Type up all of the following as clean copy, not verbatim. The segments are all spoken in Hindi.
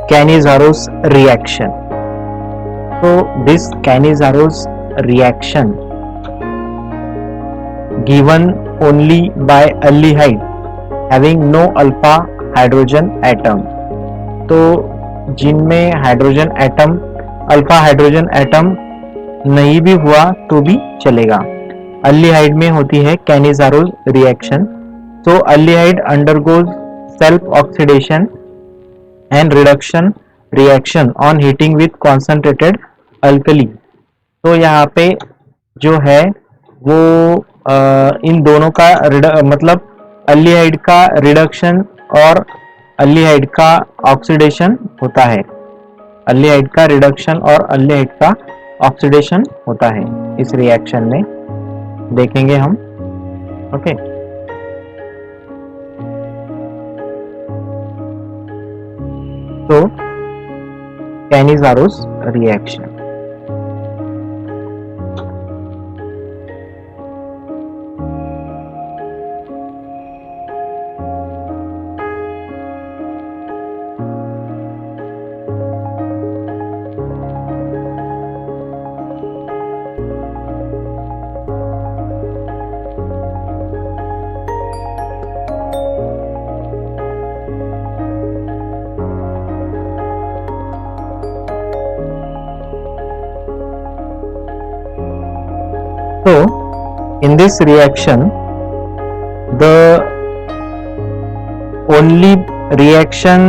Cannizaro's reaction. So this Cannizaro's reaction given only by aldehyde having no alpha hydrogen atom. तो जिनमें hydrogen atom alpha hydrogen atom नहीं भी हुआ तो भी चलेगा, अल्डिहाइड में होती है कैनिज़ारोस रिएक्शन. तो aldehyde undergoes self oxidation and reduction reaction on heating with concentrated alkali. तो यहाँ पे जो है वो इन दोनों का मतलब अल्डिहाइड का रिडक्शन और अल्डिहाइड का ऑक्सीडेशन होता है. अल्डिहाइड का रिडक्शन और अल्डिहाइड का ऑक्सीडेशन होता है इस रिएक्शन में, देखेंगे हम. ओके तो कैनिज़ारोस reaction. So in this reaction the only reaction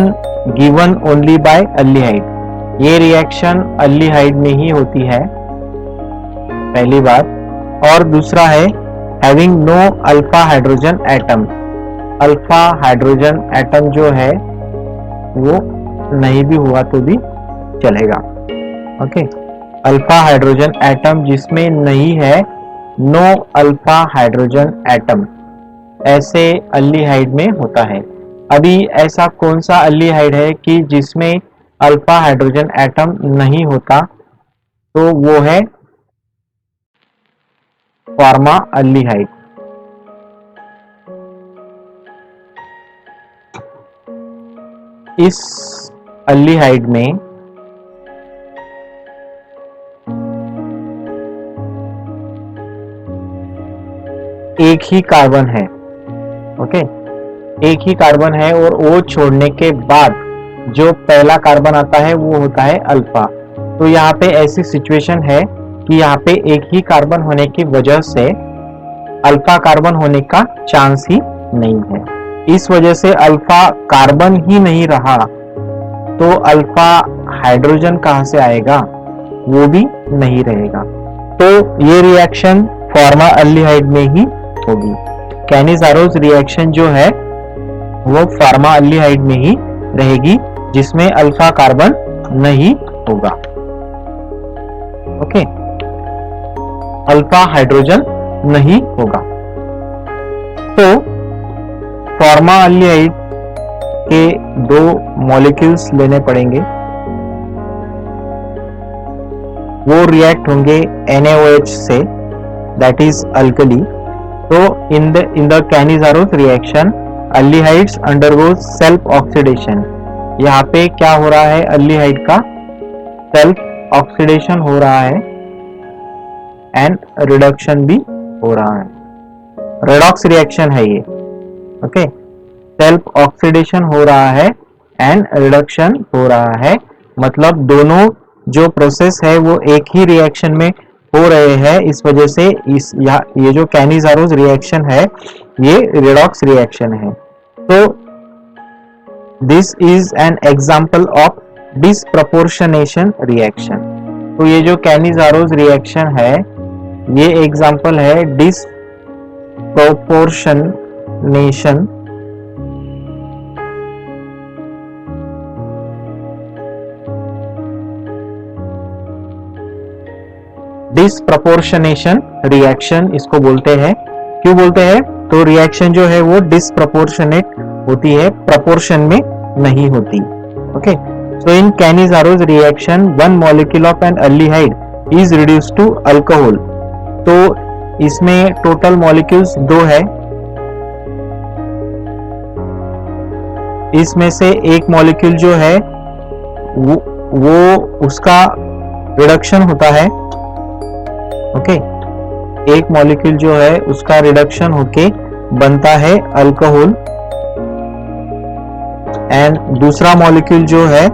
given only by aldehyde, ये रिएक्शन अल्डिहाइड में ही होती है पहली बात. और दूसरा है having no alpha hydrogen atom. Alpha hydrogen atom जो है वो नहीं भी हुआ तो भी चलेगा. ओके अल्फा हाइड्रोजन एटम जिसमें नहीं है नो अल्फा हाइड्रोजन एटम, ऐसे अल्डिहाइड में होता है. अभी ऐसा कौन सा अल्डिहाइड है कि जिसमें अल्फा हाइड्रोजन एटम नहीं होता, तो वो है फार्मा अल्डिहाइड. इस अल्डिहाइड में एक ही कार्बन है. ओके एक ही कार्बन है और वो छोड़ने के बाद जो पहला कार्बन आता है वो होता है अल्फा. तो यहाँ पे ऐसी सिचुएशन है कि यहाँ पे एक ही कार्बन होने की वजह से अल्फा कार्बन होने का चांस ही नहीं है. इस वजह से अल्फा कार्बन ही नहीं रहा तो अल्फा हाइड्रोजन कहाँ से आएगा, वो भी नहीं रहेगा. तो ये रिएक्शन फार्मा अल्डिहाइड में ही होगी. कैनिज़ारोस रिएक्शन जो है वो फार्मा अल्डिहाइड में ही रहेगी जिसमें अल्फा कार्बन नहीं होगा. ओके अल्फा हाइड्रोजन नहीं होगा. तो फार्मा अल्डिहाइड के दो मॉलिक्यूल्स लेने पड़ेंगे, वो रिएक्ट होंगे NaOH से, दैट इज अल्कली. तो in the Cannizzaro's reaction aldehydes undergoes self oxidation. यहाँ पे क्या हो रहा है, अल्डिहाइड का सेल्फ ऑक्सीडेशन हो रहा है एंड रिडक्शन भी हो रहा है. रेडॉक्स रिएक्शन है ये. ओके सेल्फ ऑक्सीडेशन हो रहा है एंड रिडक्शन हो रहा है, मतलब दोनों जो प्रोसेस है वो एक ही रिएक्शन में हो रहे हैं. इस वजह से ये जो कैनिज़ारोस रिएक्शन है ये रेडॉक्स रिएक्शन है. तो this is an example of disproportionation reaction. तो ये जो कैनिज़ारोस रिएक्शन है ये एग्जांपल है डिसप्रपोर्शनेशन डिसप्रपोर्शनेशन रिएक्शन इसको बोलते हैं. क्यों बोलते हैं, तो रिएक्शन जो है वो डिसप्रपोर्शनेट होती है, प्रपोर्शन में नहीं होती. Okay so in Cannizzaro's reaction one molecule of an aldehyde is reduced to alcohol. तो इसमें टोटल मॉलिक्यूल्स 2 है, इसमें से एक मॉलिक्यूल जो है वो उसका रिडक्शन होता है। ओके, एक मॉलिक्यूल जो है उसका रिडक्शन होके बनता है अल्कोहल, एंड दूसरा मॉलिक्यूल जो है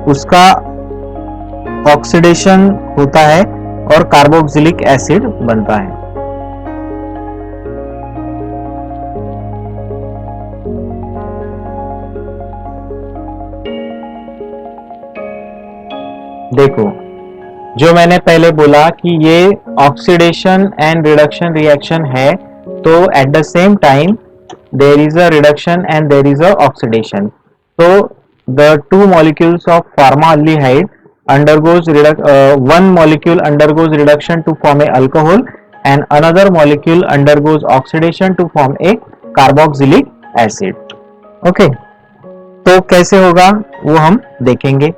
उसका ऑक्सीडेशन होता है और कार्बोक्सिलिक एसिड बनता है। देखो, जो मैंने पहले बोला कि ये ऑक्सीडेशन एंड रिडक्शन रिएक्शन है, तो at the same time there is a reduction and there is a oxidation. तो the two molecules of formaldehyde undergoes one molecule undergoes reduction to form a alcohol and another molecule undergoes oxidation to form a carboxylic acid. Okay, तो कैसे होगा वो हम देखेंगे।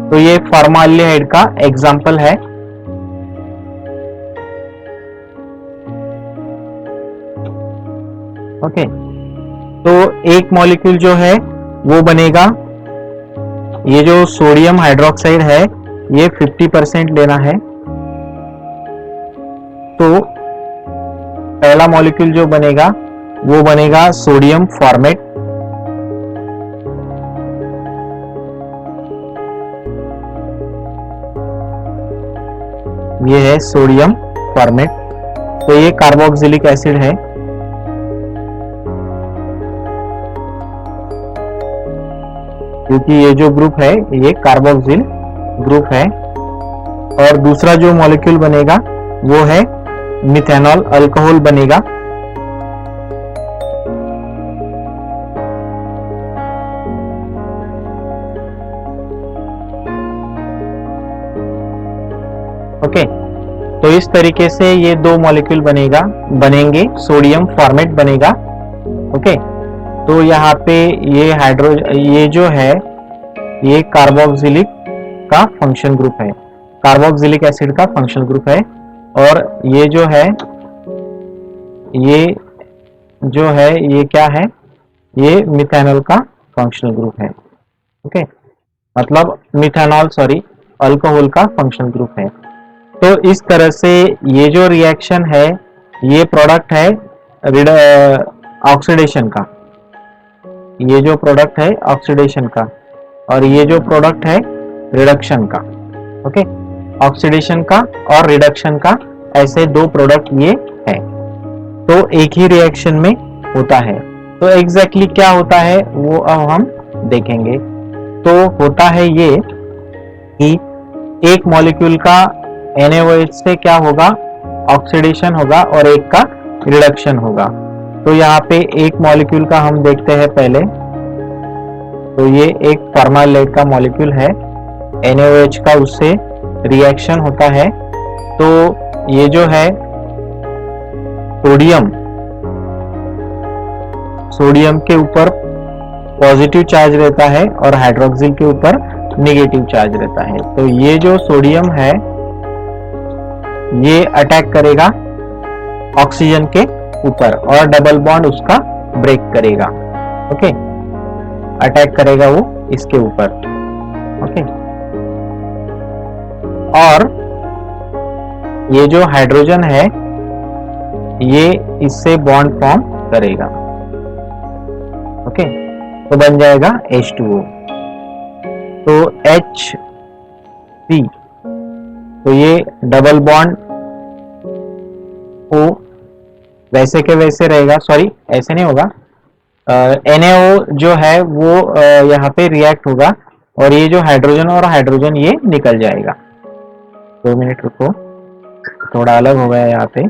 तो ये फॉर्माल्डिहाइड का एग्जाम्पल है। ओके, तो एक मॉलिक्यूल जो है वो बनेगा, ये जो सोडियम हाइड्रोक्साइड है ये 50% लेना है। तो पहला मॉलिक्यूल जो बनेगा वो बनेगा सोडियम फॉर्मेट। ये है सोडियम फॉर्मेट। तो ये कार्बोक्सिलिक एसिड है। क्योंकि ये जो ग्रुप है ये कार्बोक्सिल ग्रुप है। और दूसरा जो मॉलिक्यूल बनेगा वो है मिथेनॉल अल्कोहल बनेगा। ओके, तो इस तरीके से ये दो मॉलिक्यूल बनेंगे, सोडियम फॉर्मेट बनेगा। ओके, तो यहाँ पे ये जो है ये कार्बोक्सिलिक का फंक्शन ग्रुप है, कार्बोक्सिलिक एसिड का फंक्शन ग्रुप है। और ये जो है ये क्या है, ये मिथेनॉल का फंक्शनल ग्रुप है। ओके, मतलब अल्कोहल का फंक्शनल ग्रुप है। तो इस तरह से ये जो रिएक्शन है ये प्रोडक्ट है ऑक्सीडेशन का, ये जो प्रोडक्ट है ऑक्सीडेशन का, और ये जो प्रोडक्ट है रिडक्शन का। ओके, ऑक्सीडेशन का और रिडक्शन का, ऐसे दो प्रोडक्ट ये है। तो एक ही रिएक्शन में होता है। तो एग्जैक्टली क्या होता है वो अब हम देखेंगे। तो होता है ये कि एक मॉलिक्यूल का NaOH से क्या होगा, ऑक्सीडेशन होगा और एक का रिडक्शन होगा। तो यहाँ पे एक मॉलिक्यूल का हम देखते हैं पहले। तो ये एक फॉर्माल्डिहाइड का मॉलिक्यूल है, NaOH का उससे रिएक्शन होता है। तो ये जो है सोडियम के ऊपर पॉजिटिव चार्ज रहता है और हाइड्रोक्सिल के ऊपर नेगेटिव चार्ज रहता है। तो ये जो सोडियम है ये अटैक करेगा ऑक्सीजन के ऊपर और डबल बॉन्ड उसका ब्रेक करेगा। ओके, अटैक करेगा वो इसके ऊपर। ओके, और ये जो हाइड्रोजन है ये इससे बॉन्ड फॉर्म करेगा। ओके, तो बन जाएगा H2O। तो H3, तो ये डबल बॉन्ड O वैसे के वैसे रहेगा, सॉरी ऐसे नहीं होगा, NaO जो है वो यहाँ पे रिएक्ट होगा और ये जो हाइड्रोजन और हाइड्रोजन ये निकल जाएगा। 2 मिनट रुको, थोड़ा अलग हो गया यहाँ पे।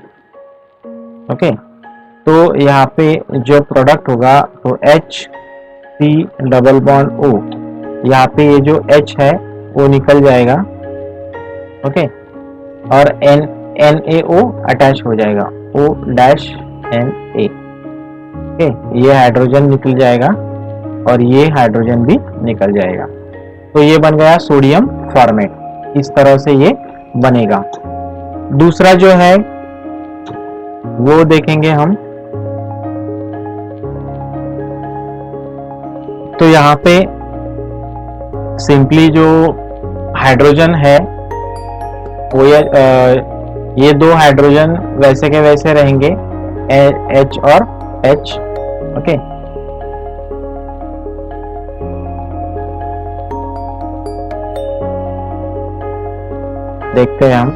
ओके, तो यहाँ पे जो प्रोडक्ट होगा तो H3 डबल बॉन्ड O, यहाँ पे ये जो H है वो निकल जाएगा। ओके, और NaO अटैच हो जाएगा, O-Na। ओके, ये हाइड्रोजन निकल जाएगा और ये हाइड्रोजन भी निकल जाएगा। तो ये बन गया सोडियम फॉर्मेट। इस तरह से ये बनेगा। दूसरा जो है वो देखेंगे हम। तो यहाँ पे सिंपली जो हाइड्रोजन है वो ये दो हाइड्रोजन वैसे के वैसे रहेंगे, H और H। ओके, देखते हैं हम।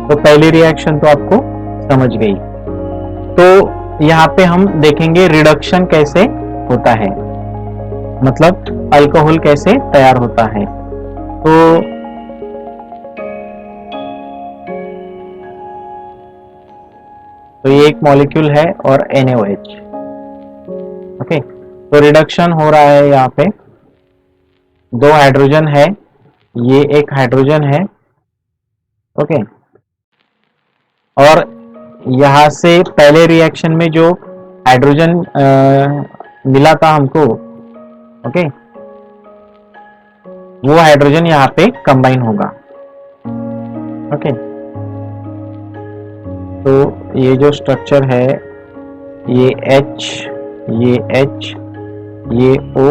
तो पहली रिएक्शन तो आपको समझ गई। तो यहाँ पे हम देखेंगे रिडक्शन कैसे होता है, मतलब अल्कोहल कैसे तैयार होता है। तो ये एक मॉलिक्यूल है और NaOH। ओके, तो रिडक्शन हो रहा है। यहाँ पे दो हाइड्रोजन है, ये एक हाइड्रोजन है। ओके, और यहाँ से पहले रिएक्शन में जो हाइड्रोजन मिला था हमको, ओके, वो हाइड्रोजन यहाँ पे कंबाइन होगा। ओके, तो ये जो स्ट्रक्चर है, ये H, ये H, ये O।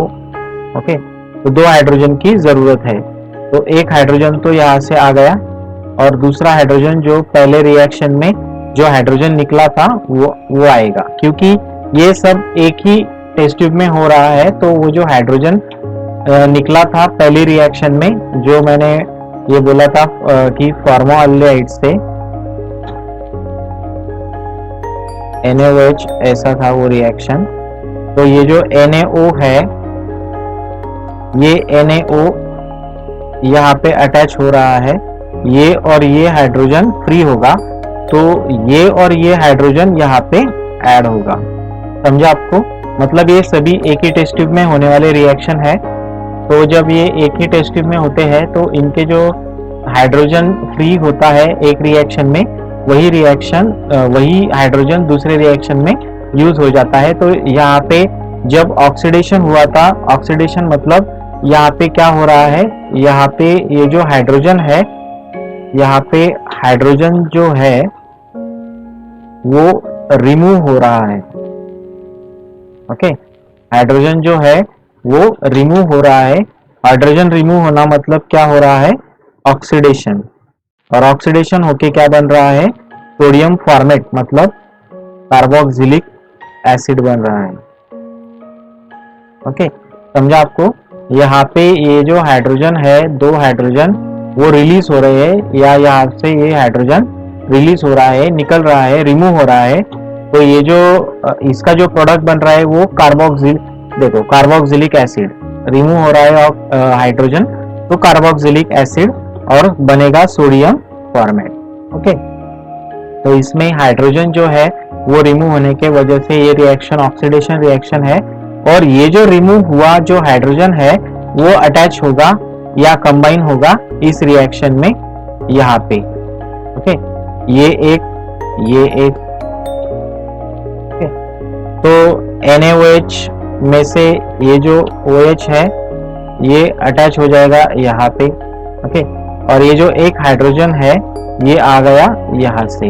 ओके, तो दो हाइड्रोजन की जरूरत है। तो एक हाइड्रोजन तो यहाँ से आ गया और दूसरा हाइड्रोजन जो पहले रिएक्शन में जो हाइड्रोजन निकला था वो आएगा, क्योंकि ये सब एक ही टेस्ट ट्यूब में हो रहा है। तो वो जो हाइड्रोजन निकला था पहली रिएक्शन में, जो मैंने ये बोला था कि फॉर्मोअल्डिहाइड से NaOH, ऐसा था वो रिएक्शन। तो ये जो NaO है, ये NaO यहाँ पे अटैच हो रहा है, ये और ये हाइड्रोजन फ्री होगा, तो ये और ये हाइड्रोजन यहाँ पे ऐड होगा। समझा आपको? मतलब ये सभी एक ही टेस्ट ट्यूब में होने वाले रिएक्शन है। तो जब ये एक ही टेस्ट ट्यूब में होते हैं तो इनके जो हाइड्रोजन फ्री होता है एक रिएक्शन में, वही हाइड्रोजन दूसरे रिएक्शन में यूज हो जाता है। तो यहाँ पे जब ऑक्सीडेशन हुआ था, ऑक्सीडेशन मतलब यहाँ पे क्या हो रहा है, यहाँ पे ये जो हाइड्रोजन है, यहाँ पे हाइड्रोजन जो है वो रिमूव हो रहा है। ओके, हाइड्रोजन जो है वो रिमूव हो रहा है। हाइड्रोजन रिमूव होना मतलब क्या हो रहा है, ऑक्सीडेशन। और ऑक्सीडेशन होके क्या बन रहा है, सोडियम फॉर्मेट, मतलब कार्बोक्सिलिक एसिड बन रहा है। ओके, समझा आपको? यहाँ पे ये जो हाइड्रोजन है, दो हाइड्रोजन वो रिलीज हो रहे हैं, या यहाँ से ये हाइड्रोजन रिलीज हो रहा है, निकल रहा है, रिमूव हो रहा है। तो ये जो इसका जो प्रोडक्ट बन रहा है वो कार्बोक्सिलिक एसिड रिमूव हो रहा है हाइड्रोजन, तो कार्बोक्सिलिक एसिड और बनेगा सोडियम फॉर्मेट। ओके, तो इसमें हाइड्रोजन जो है वो रिमूव होने के वजह से ये रिएक्शन ऑक्सीडेशन रिएक्शन है, और ये जो रिमूव हुआ जो हाइड्रोजन है वो अटैच होगा या कंबाइन होगा इस रिएक्शन में यहाँ पे। ओके, ये एक ओके, तो NaOH में से ये जो OH है ये अटैच हो जाएगा यहाँ पे। ओके, और ये जो एक हाइड्रोजन है ये आ गया यहाँ से।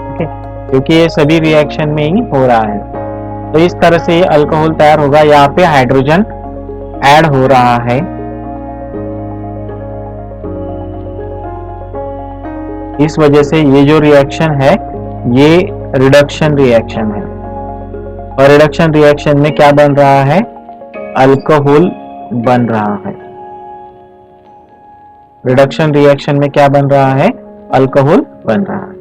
ओके, क्योंकि ये सभी रिएक्शन में ही हो रहा है। तो इस तरह से ये अल्कोहल तैयार होगा। यहाँ पे हाइड्रोजन ऐड हो रहा है, इस वजह से ये जो रिएक्शन है ये रिडक्शन रिएक्शन है। और रिडक्शन रिएक्शन में क्या बन रहा है, अल्कोहल बन रहा है। रिडक्शन रिएक्शन में क्या बन रहा है, अल्कोहल बन रहा है।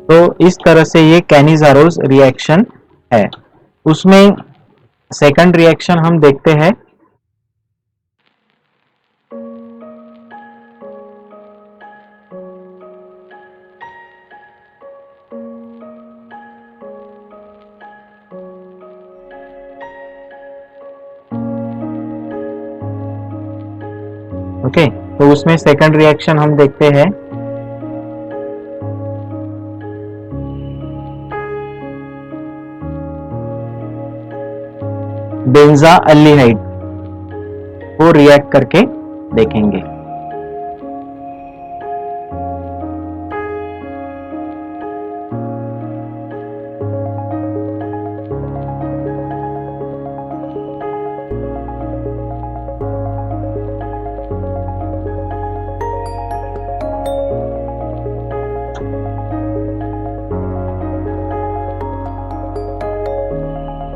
तो इस तरह से ये कैनिज़ारोस रिएक्शन है। उसमें सेकंड रिएक्शन हम देखते हैं। ओके, तो उसमें सेकंड रिएक्शन हम देखते हैं। बेंजाअल्डिहाइड को रिएक्ट करके देखेंगे।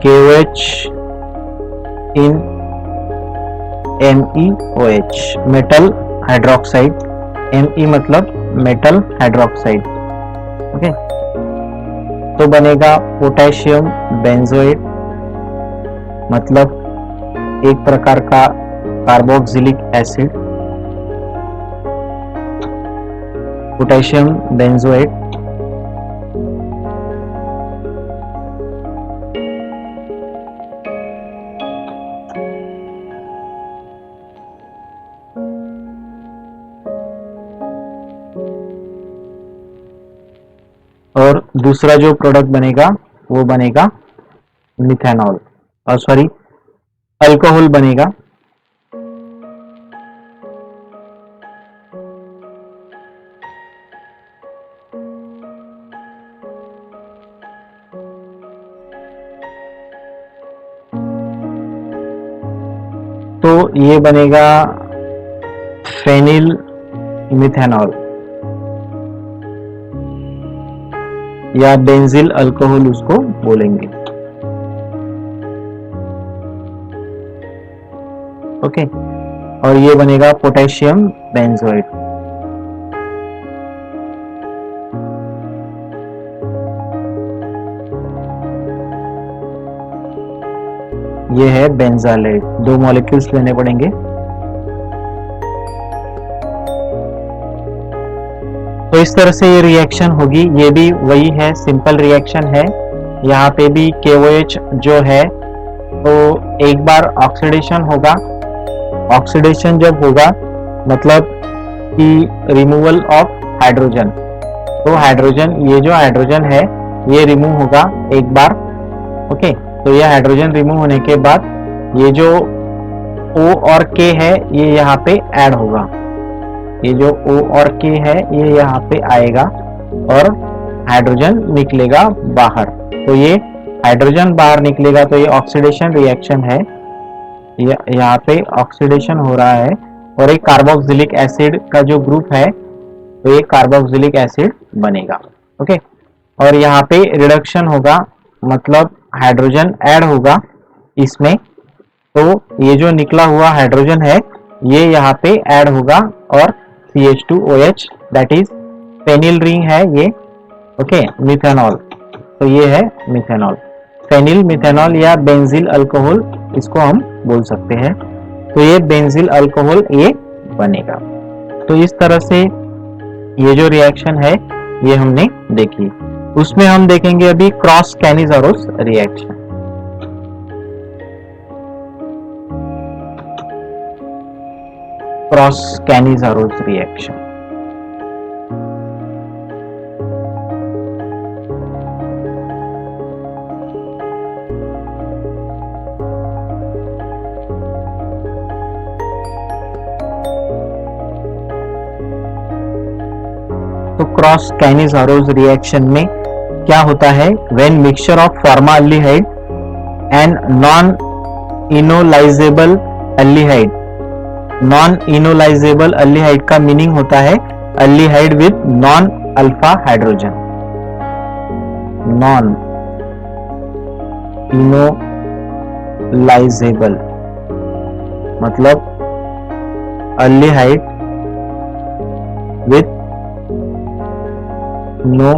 KOH in MEOH, metal hydroxide. Me मतलब मेटल हाइड्रोक्साइड। ओके, तो बनेगा पोटेशियम बेंजोएट, मतलब एक प्रकार का कार्बोक्सिलिक एसिड, पोटेशियम बेंजोएट। और दूसरा जो प्रोडक्ट बनेगा वो बनेगा मिथेनॉल, और सॉरी अल्कोहल बनेगा। तो ये बनेगा फेनिल मिथेनॉल या बेंजिल अल्कोहल उसको बोलेंगे। ओके, और ये बनेगा पोटेशियम बेंजोएट। ये है बेंजालेट, 2 मॉलिक्यूल्स लेने पड़ेंगे। तो इस तरह से ये रिएक्शन होगी। ये भी वही है, सिंपल रिएक्शन है। यहाँ पे भी KOH जो है तो एक बार ऑक्सीडेशन होगा। ऑक्सीडेशन जब होगा मतलब कि रिमूवल ऑफ हाइड्रोजन, तो हाइड्रोजन, ये जो हाइड्रोजन है ये रिमूव होगा एक बार। ओके, तो ये हाइड्रोजन रिमूव होने के बाद ये जो O और K है ये यहाँ पे ऐड होगा। ये जो O और K है ये यहाँ पे आएगा और हाइड्रोजन निकलेगा बाहर। तो ये हाइड्रोजन बाहर निकलेगा तो ये ऑक्सीडेशन रिएक्शन है। यहाँ पे ऑक्सीडेशन हो रहा है और एक कार्बोक्सिलिक एसिड का जो ग्रुप है तो ये कार्बोक्सिलिक एसिड बनेगा। ओके, और यहाँ पे रिडक्शन होगा, मतलब हाइड्रोजन ऐड होगा इसमें। तो ये जो निकला हुआ हाइड्रोजन है ये यहाँ पे ऐड होगा और CH2OH that is phenyl ring है ये। ओके, मिथेनॉल, तो ये है मिथेनॉल, फेनिल मिथेनॉल या बेंजिल अल्कोहल इसको हम बोल सकते हैं। तो ये बेंजिल अल्कोहल ये बनेगा। तो इस तरह से ये जो रिएक्शन है ये हमने देखी। उसमें हम देखेंगे अभी cross Cannizzaro's reaction. Cross Cannizzaro's reaction, तो क्रॉस कैनिज़ारोस रिएक्शन में क्या होता है? When mixture of formaldehyde and non enolizable aldehyde. Non enolizable aldehyde का मीनिंग होता है aldehyde with non alpha hydrogen. Non enolizable मतलब aldehyde with no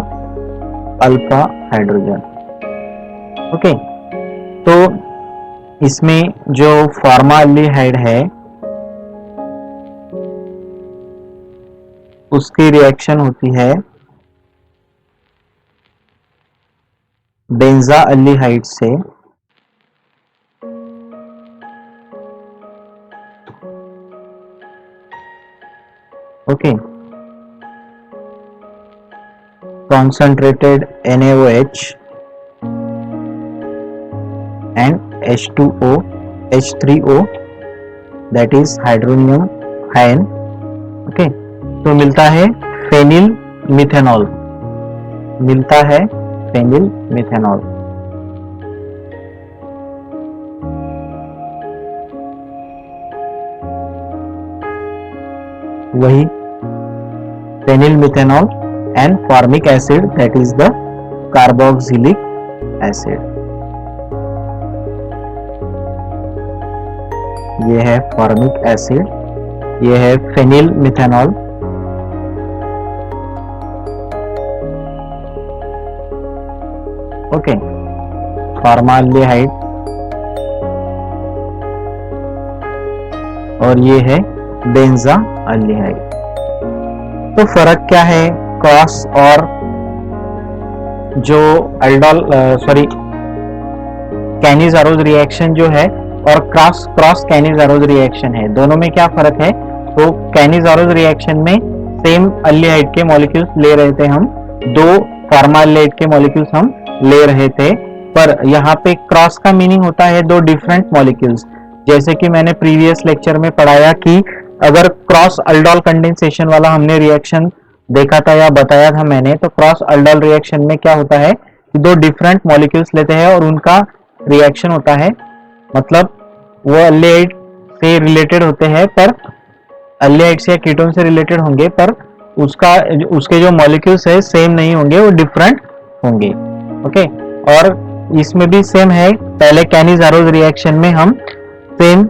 alpha hydrogen. Okay, तो इसमें जो फॉर्माल्डिहाइड है उसकी रिएक्शन होती है बेंजाअल्डिहाइड से okay, concentrated NaOH and H2O H3O that is hydronium ion। Okay, तो मिलता है फेनिल मिथेनॉल, मिलता है फेनिल मिथेनॉल। वही phenyl methanol and formic acid that is the carboxylic acid। ये है फॉर्मिक एसिड, ये है फेनिल मिथेनॉल। ओके, फॉर्माल्डिहाइड, और ये है बेंजाल्डिहाइड। तो फर्क क्या है क्रॉस और जो अल्डोल कैनिज़ारोज रिएक्शन जो है और क्रॉस कैनिज़ारोज रिएक्शन है, दोनों में क्या फर्क है? तो कैनिज़ारोज रिएक्शन में सेम अल्डिहाइड के मॉलिक्यूल्स ले रहे थे हम, दो फॉर्माल्डिहाइड के मॉलिक्यूल्स हम ले रहे थे, पर यहाँ पे क्रॉस का मीनिंग होता है दो डिफरेंट मॉलिक्यूल्स। जैसे कि मैंने प्रीवियस लेक्चर में पढ़ाया कि अगर क्रॉस अल्डोल कंडेंसेशन वाला हमने रिएक्शन देखा था या बताया था मैंने, तो क्रॉस अल्डोल रिएक्शन में क्या होता है कि दो डिफरेंट मॉलिक्यूल्स लेते हैं और उनका रिएक्शन होता है, मतलब वो अल्डिहाइड से रिलेटेड होते हैं, पर अल्डिहाइड से या कीटोन से रिलेटेड होंगे, पर उसके जो मॉलिक्यूल्स है सेम नहीं होंगे, वो डिफरेंट होंगे। ओके, और इसमें भी सेम है, पहले कैनिज़ारोज रिएक्शन में हम सेम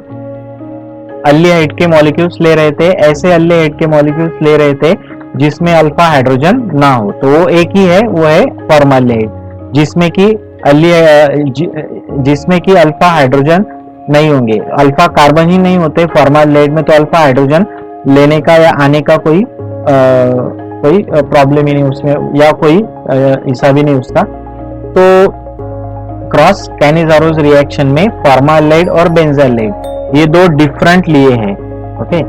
अल्डिहाइड के मॉलिक्यूल्स ले रहे थे, ऐसे अल्डिहाइड के मॉलिक्यूल्स ले रहे थे जिसमें अल्फा हाइड्रोजन ना हो, तो वो एक ही है, वो है फॉर्माल्डिहाइड, जिसमें कि अल्फा हाइड्रोजन नहीं होंगे, अल्फा कार्बन ही नहीं होते फॉर्माल्डिहाइड में, तो अल्फा हाइड्रोजन लेने का या आने का कोई प्रॉब्लम ही नहीं उसमें, या कोई हिस्सा भी नहीं उसका। तो क्रॉस कैनिज़ारोज रिएक्शन में फॉर्माल्डिहाइड और बेंजाल्डिहाइड ये दो डिफरेंट लिए हैं। ओके,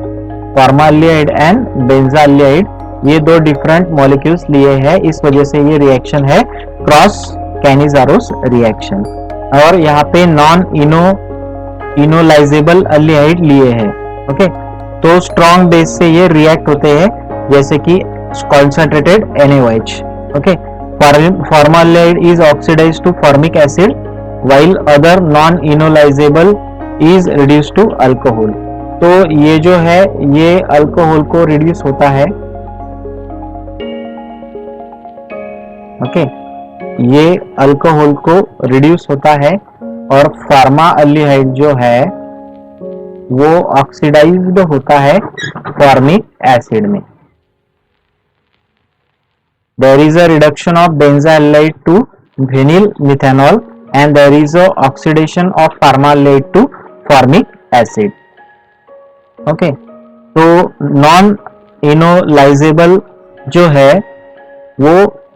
फॉर्माल्डिहाइड एंड बेंजाल्डिहाइड ये दो डिफरेंट मॉलिक्यूल्स लिए हैं, इस वजह से ये रिएक्शन है क्रॉस कैनिज़ारोज रिएक्शन। और यहाँ पे नॉन इनोलाइजेबल अल्डिहाइड लिए हैं। ओके, तो स्ट्रॉन्ग बेस से ये रिएक्ट होते हैं, जैसे कि concentrated NaOH। Okay, formaldehyde is oxidized to formic acid while other non-enolizable is reduced to alcohol। तो ये जो है ये अल्कोहल को रिड्यूस होता है। ओके, ये अल्कोहल को रिड्यूस होता है और फॉर्माल्डिहाइड जो है वो ऑक्सीडाइज्ड होता है फॉर्मिक एसिड में। There is a reduction of benzaldehyde to vinyl methanol and there is a oxidation of formaldehyde to formic acid। Okay, तो non enolizable जो है वो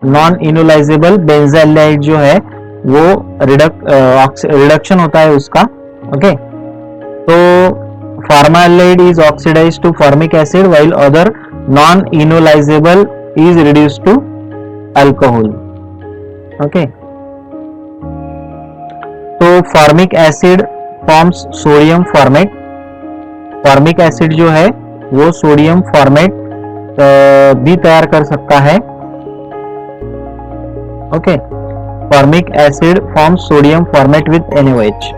non enolizable benzaldehyde जो है वो रिडक्शन होता है उसका। ओके, तो formaldehyde is oxidized to formic acid while other non enolizable is reduced to alcohol. Okay, तो formic acid forms sodium formate. Formic acid जो है वो सोडियम फॉर्मेट भी तैयार कर सकता है। Okay, formic acid forms sodium format with NaOH।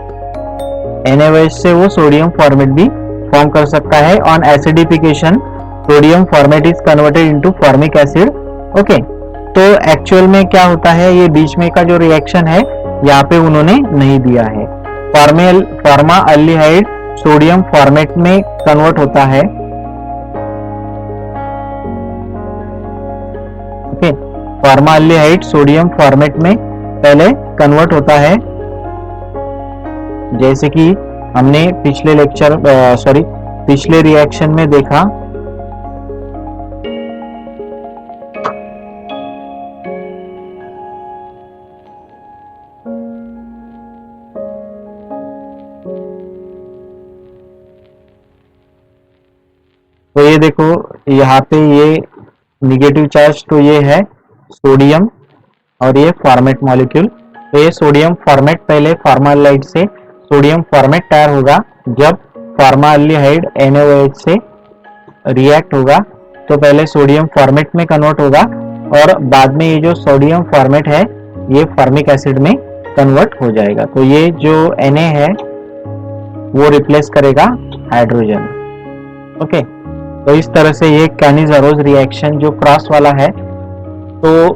NaOH से वो सोडियम फॉर्मेट भी फॉर्म कर सकता है। On acidification sodium format is converted into formic acid. Okay, तो एक्चुअल में क्या होता है, ये बीच में का जो रिएक्शन है यहाँ पे उन्होंने नहीं दिया है। फॉर्माल्डिहाइड सोडियम फॉर्मेट में कन्वर्ट होता है। ओके, फॉर्माल्डिहाइड सोडियम फॉर्मेट में पहले कन्वर्ट होता है, जैसे कि हमने पिछले रिएक्शन में देखा। तो ये देखो यहाँ पे ये निगेटिव चार्ज, तो ये है सोडियम और ये फॉर्मेट मॉलिक्यूल। तो ये सोडियम फॉर्मेट पहले फॉर्माल्डिहाइड से सोडियम फॉर्मेट तैयार होगा, जब फॉर्माल्डिहाइड NaOH से रिएक्ट होगा तो पहले सोडियम फॉर्मेट में कन्वर्ट होगा और बाद में ये जो सोडियम फॉर्मेट है ये फॉर्मिक एसिड में कन्वर्ट हो जाएगा। तो ये जो Na है वो रिप्लेस करेगा हाइड्रोजन। ओके, तो इस तरह से ये कैनिज़ारोज रिएक्शन जो क्रॉस वाला है, तो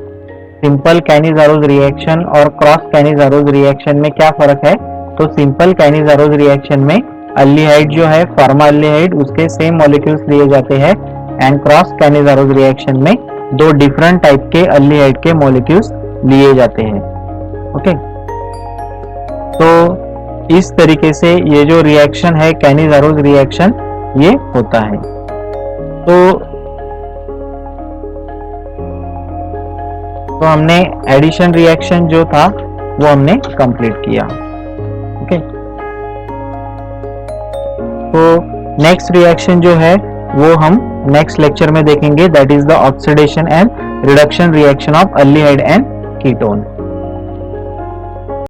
सिंपल कैनिज़ारोज रिएक्शन और क्रॉस कैनिज़ारोज रिएक्शन में क्या फर्क है? तो सिंपल कैनिज़ारोज रिएक्शन में अल्डिहाइड जो है फॉर्माल्डिहाइड उसके सेम मॉलिक्यूल्स लिए जाते हैं एंड क्रॉस कैनिजारोस रिएक्शन में दो डिफरेंट टाइप के अल्डिहाइड के मॉलिक्यूल्स लिए जाते हैं। ओके, तो इस तरीके से ये जो रिएक्शन है कैनिजारोस रिएक्शन ये होता है। तो हमने एडिशन रिएक्शन जो था वो हमने कंप्लीट किया। ओके, तो नेक्स्ट रिएक्शन जो है वो हम नेक्स्ट लेक्चर में देखेंगे, that is the oxidation and reduction reaction of aldehyde and ketone.